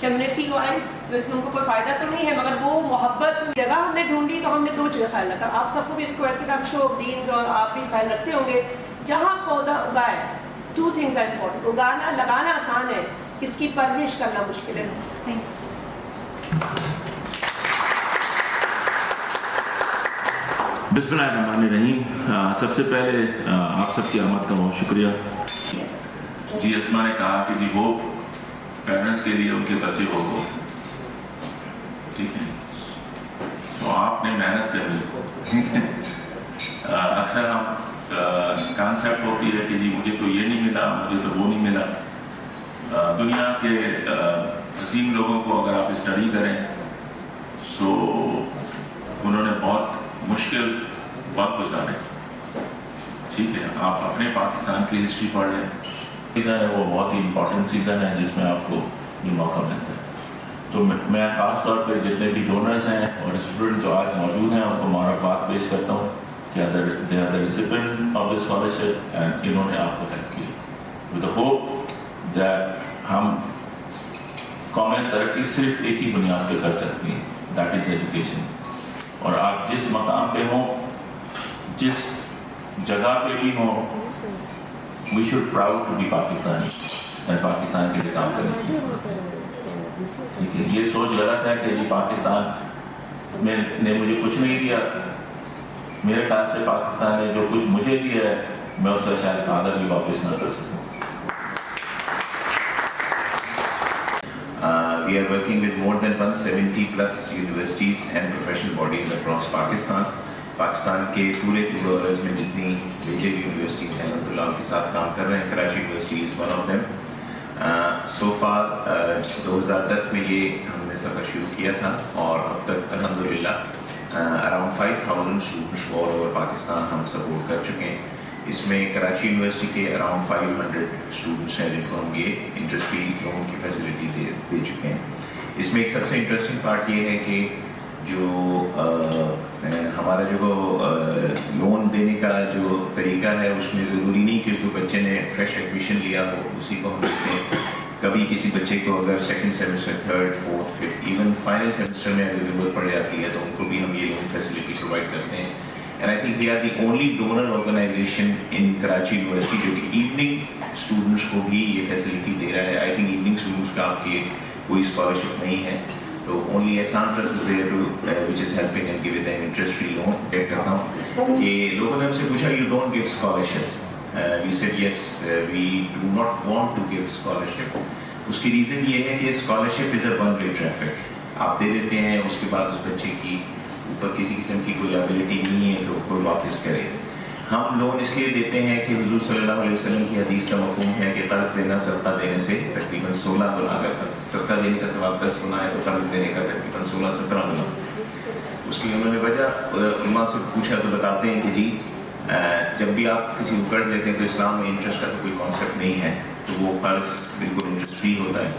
Community wise उनको कोई फ़ायदा तो नहीं है, मगर वो मोहब्बत जगह हमने ढूंढी तो हमने 2 जगह ख्याल रखा। आप सबको भी रिक्वेस्ट है, I'm sure डीन्स और आप भी ख्याल रखते होंगे, जहाँ पौधा उगाए 2 things are important, उगाना लगाना आसान है, इसकी परवरिश करना मुश्किल है। Thank you. बिस्मिल्लाहिर्रहमानिर्रहीम। सबसे पहले आप सबकी आमद का बहुत शुक्रिया। जी अस्मा ने कहा कि जी वो पेरेंट्स के लिए उनके बच्चे को हो, ठीक है, तो आपने मेहनत कर ली। अक्सर हम कॉन्सेप्ट होती है कि जी मुझे तो ये नहीं मिला, मुझे तो वो नहीं मिला। दुनिया के अजीम लोगों को अगर आप स्टडी करें तो उन्होंने बहुत मुश्किल वक्त गुजारे, ठीक है। आप अपने पाकिस्तान की हिस्ट्री पढ़ लें, सीज़न है वो बहुत ही इम्पोर्टेंट सीज़न है जिसमें आपको ये मौका मिलता है। तो मैं ख़ास तौर पे जितने भी डोनर्स हैं और स्टूडेंट जो आज मौजूद हैं उनको मुबारकबाद पेश करता हूँ कि they are the recipient of this scholarship and इन्होंने आपको हेल्प की विद द होप दैट हम कौमें तरक्की सिर्फ एक ही बुनियाद पर कर सकती हैं, दैट इज़ एजुकेशन। और आप जिस मकाम पे हों, जिस जगह पे भी हों, we should proud to be Pakistani और पाकिस्तान के लिए काम करना चाहिए, ठीक है। ये सोच गलत है कि ये पाकिस्तान ने मुझे कुछ नहीं दिया। मेरे ख्याल से पाकिस्तान ने जो कुछ मुझे दिया है मैं उसका शायद आदर भी वापस ना कर सकूँ। We are working with more than 170 plus universities and professional bodies across Pakistan. Pakistan के पूरे रूरल्स में जितनी मेजर यूनिवर्सिटीज़ हैं अल्हम्दुलिल्लाह उनके साथ काम कर रहे हैं। Karachi university is one of them. So far 2010 में ये हमने सफ़र शुरू किया था और अब तक अल्हम्दुलिल्लाह around 5000 students all over Pakistan हम सपोर्ट कर चुके हैं। इसमें कराची यूनिवर्सिटी के अराउंड 500 स्टूडेंट्स हैं जिनको हम ये इंटरेस्ट फ्री लोन की फैसिलिटी दे चुके हैं। इसमें एक सबसे इंटरेस्टिंग पार्ट ये है कि जो हमारा जो लोन देने का जो तरीका है उसमें ज़रूरी नहीं कि जो बच्चे ने फ्रेश एडमिशन लिया हो उसी को हम देते हैं। कभी किसी बच्चे को अगर second semester, third, fourth, fifth, even final semester में अगर ज़रूरत पड़ जाती है तो उनको भी हम ये लोन फैसिलिटी प्रोवाइड करते हैं। And I think we are the only donor organization in Karachi university जो कि इवनिंग स्टूडेंट्स को भी ये फैसिलिटी दे रहा है। आई थिंक इवनिंग स्टूडेंट्स का आपके कोई स्कॉलरशिप नहीं है, तो only Ehsan trust is there to which is helping and giving them interest free loan. Check करता हूँ कि लोगों ने हमसे पूछा you don't give scholarship, we said yes we do not want to give scholarship. उसकी रीज़न ये है कि scholarship is a one way traffic. आप दे देते हैं, उसके बाद उस बच्चे की ऊपर किसी किस्म की कोई लायबिलिटी नहीं है तो कोई वापस करे। हम लोन इसलिए देते हैं कि हुज़ूर सल्लल्लाहु अलैहि वसल्लम की हदीस का मफ़हूम है कि कर्ज़ देना सदका देने से तकरीबन 16 गुना का, सदका देने का सवाब 10 गुना है तो कर्ज़ देने का तकरीबन 16-17 गुना। उसकी उन्होंने वजह उलमा से पूछा तो बताते हैं कि जी जब भी आप किसी को कर्ज़ देते हैं तो इस्लाम में इंटरेस्ट का तो कोई कॉन्सेप्ट नहीं है, तो वो कर्ज़ बिल्कुल इंटरेस्ट फ्री होता है।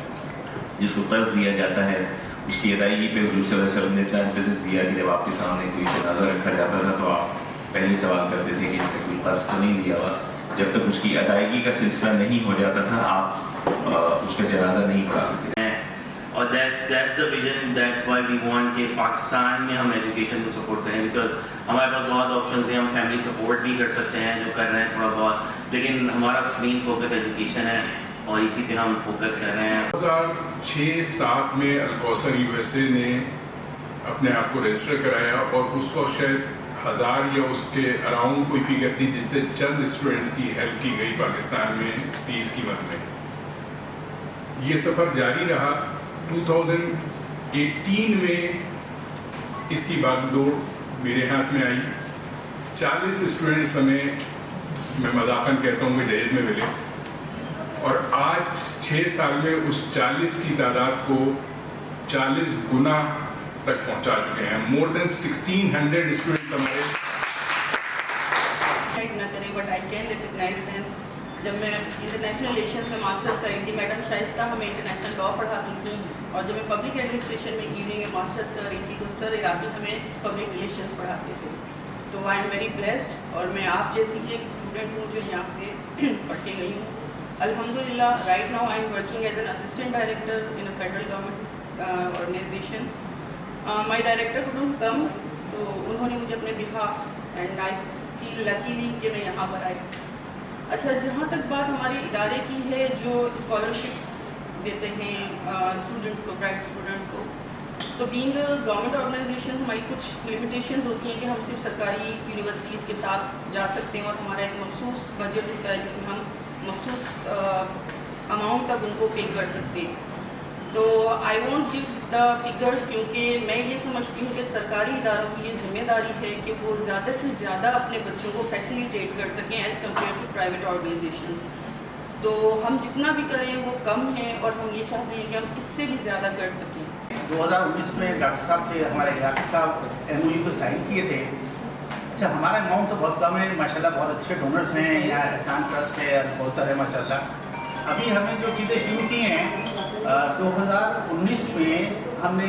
जिसको कर्ज़ दिया जाता है उसकी अदायगी पे हुज़ूर सल्लल्लाहु अलैहि वसल्लम ने इतना एम्फेसिस दिया कि जब आपके सामने कोई जनाज़ा रखा जाता था तो आप पहले सवाल करते थे कि इसने कोई कर्ज तो नहीं लिया हुआ। जब तक उसकी अदायगी का सिलसिला नहीं हो जाता था आप उसका जनाजा नहीं पढ़ाते थे। और that's the vision, that's why we want कि पाकिस्तान में हम एजुकेशन को सपोर्ट करें, बिकॉज हमारे पास बहुत ऑप्शंस हैं। हम फैमिली सपोर्ट भी कर सकते हैं जो कर रहे हैं थोड़ा बहुत, लेकिन हमारा मेन फोकस एजुकेशन है और इसी पे हम फोकस कर रहे हैं। 2006-07 में अल-कौसर यूएसए ने अपने आप को रजिस्टर कराया और उसको शायद 1000 या उसके अराउंड कोई फिगर थी जिससे चंद स्टूडेंट्स की हेल्प की गई पाकिस्तान में 30 की मद में। ये सफ़र जारी रहा। 2018 में इसकी बागडोर मेरे हाथ में आई। 40 स्टूडेंट्स हमें, मैं मजाकन कहता हूँ, मुझे दहेज में मिले और आज 6 साल में उस 40 की तादाद को 40 गुना तक पहुंचा चुके हैं। मोर देन 1600 स्टूडेंट्स हमारे ना करें but I can recognize them. जब मैं इंटरनेशनल रिलेशंस में मास्टर्स कर रही थी, मैडम शाइस्ता हमें इंटरनेशनल लॉ पढ़ाती थी, और जब मैं पब्लिक एडमिनिस्ट्रेशन में इवनिंग में मास्टर्स कर रही थी तो सर इराकी हमें पब्लिक रिलेशंस पढ़ाते थे। तो आई एम वेरी ब्लेस्ड और मैं आप जैसी ही एक स्टूडेंट हूँ जो यहाँ से पढ़ के गई हूँ। Alhamdulillah, right now I am working as an assistant director in a federal government organization. My director couldn't come, तो उन्होंने मुझे अपने behalf and I feel luckily कि मैं यहाँ पर आई. अच्छा, जहाँ तक बात हमारे इदारे की है जो स्कॉलरशिप्स देते हैं स्टूडेंट्स को, प्राइवेट स्टूडेंट्स को, तो बीइंग गवर्नमेंट ऑर्गेनाइजेशन हमारी कुछ लिमिटेशंस होती हैं कि हम सिर्फ सरकारी यूनिवर्सिटीज़ के साथ जा सकते हैं और हमारा एक मखसूस बजट होता है जिसमें हम मखसूस अमाउंट तक उनको पे कर सकते हैं. तो I want give the figures क्योंकि मैं ये समझती हूँ कि सरकारी इदारों की ये जिम्मेदारी है कि वो ज़्यादा से ज़्यादा अपने बच्चों को फैसिलिटेट कर सकें as compare to private organizations. तो हम जितना भी करें वो कम है और हम ये चाहते हैं कि हम इससे भी ज़्यादा कर सकें. 2019 में डॉक्टर साहब थे, हमारे इराक़ी साहब MOU को साइन किए थे. अच्छा, हमारा अमाउंट तो बहुत कम है माशाल्लाह, बहुत अच्छे डोनर्स हैं यहाँ, एहसान ट्रस्ट है और बहुत सारे माशाल्लाह. अभी हमने जो चीज़ें शुरू की हैं 2019 में हमने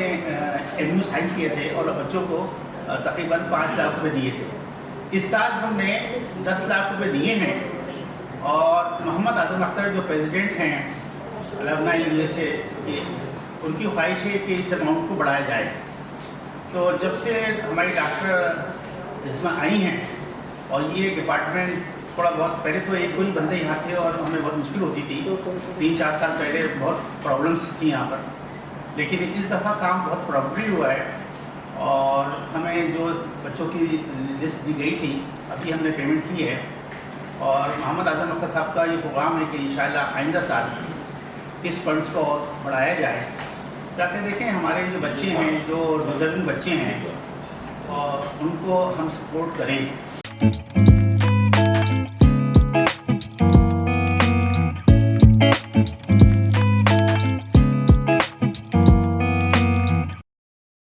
MOU साइन किए थे और बच्चों को तकरीबन 5 लाख रुपये दिए थे. इस साल हमने 10 लाख रुपये दिए हैं और मोहम्मद आज़म अख्तर जो प्रेसिडेंट हैं अलमनाई USA के, उनकी ख्वाहिश है कि इस अमाउंट को बढ़ाया जाए. तो जब से हमारी डॉक्टर इसमें आई हैं और ये डिपार्टमेंट थोड़ा बहुत, पहले तो एक दो ही बंदे यहाँ थे और हमें बहुत मुश्किल होती थी, 3-4 साल पहले बहुत प्रॉब्लम्स थी यहाँ पर, लेकिन इस दफ़ा काम बहुत प्रॉपर्ली हुआ है और हमें जो बच्चों की लिस्ट दी गई थी अभी हमने पेमेंट की है. और मोहम्मद आज़म अख्तर साहब का ये प्रोग्राम है कि इंशाअल्लाह आइंदा साल इस फंड्स को और बढ़ाया जाए ताकि देखें हमारे जो बच्चे हैं, जो डिज़र्विंग बच्चे हैं, और उनको हम सपोर्ट करें.